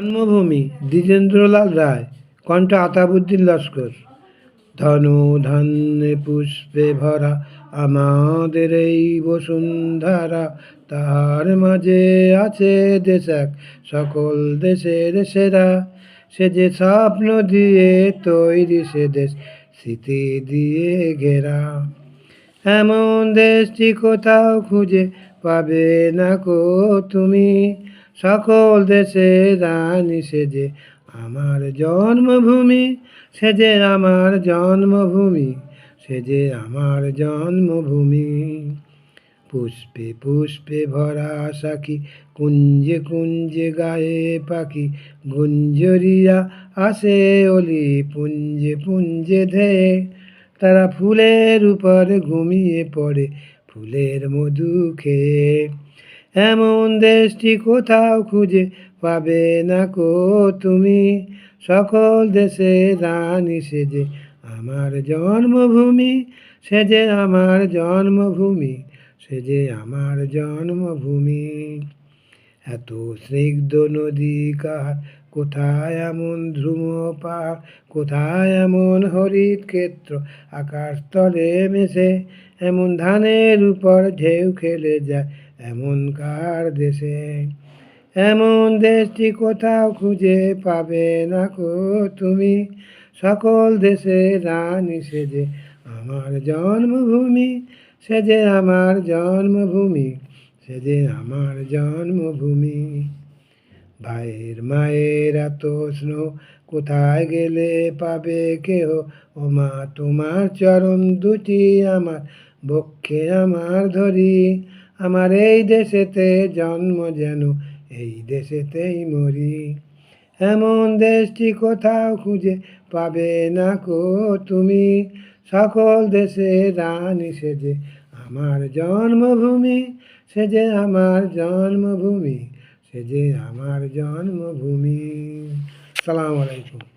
জন্মভূমি দ্বিজেন্দ্রলাল রায়, কণ্ঠ আতাবুদ্দিন লস্কর। ধনু ধান্যে পুষ্পে ভরা আমাদের এই বসুন্ধরা, তার মাঝে আছে দেশ এক সকল দেশের সেরা। সে যে স্বপ্ন দিয়ে তৈরি সে দেশ স্মৃতি দিয়ে ঘেরা। এমন দেশটি কোথাও খুঁজে পাবে না কো তুমি, সকল দেশে রানী সে যে আমার জন্মভূমি। সে যে আমার জন্মভূমি, সে যে আমার জন্মভূমি। পুষ্পে পুষ্পে ভরা সাখী, কুঞ্জে কুঞ্জে গায়ে পাখি, গুঞ্জরিয়া আসে অলি পুঞ্জে পুঞ্জে ধেয়ে। তারা ফুলের উপর ঘুমিয়ে পড়ে ফুলের মধু খেয়ে। এমন দেশটি কোথাও খুঁজে পাবে না কো তুমি, সকল দেশে রানী সে যে আমার জন্মভূমি। সে যে আমার জন্মভূমি, সে যে আমার জন্মভূমি। এত স্নিগ্ধ নদী কার, কোথায় এমন ধ্রুম পাহাড়, কোথায় এমন হরিত ক্ষেত্র আকাশ তলে মেশে। এমন ধানের উপর ঢেউ খেলে যায় এমন কার দেশে। এমন দেশটি কোথাও খুঁজে পাবে না কো তুমি, সকল দেশে রানী সে যে আমার জন্মভূমি। সে যে আমার জন্মভূমি, সে যে আমার জন্মভূমি। ভাইয়ের মায়ের এত স্নেহ কোথায় গেলে পাবে কেহ, ও মা তোমার চরণ দুটি আমার বক্ষে আমার ধরি। আমার এই দেশেতে জন্ম যেন এই দেশেতেই মরি। এমন দেশটি কোথাও খুঁজে পাবে না কো তুমি, সকল দেশে রানী সে যে আমার জন্মভূমি। সে যে আমার জন্মভূমি, সে যে আমার জন্মভূমি। আসসালামু আলাইকুম।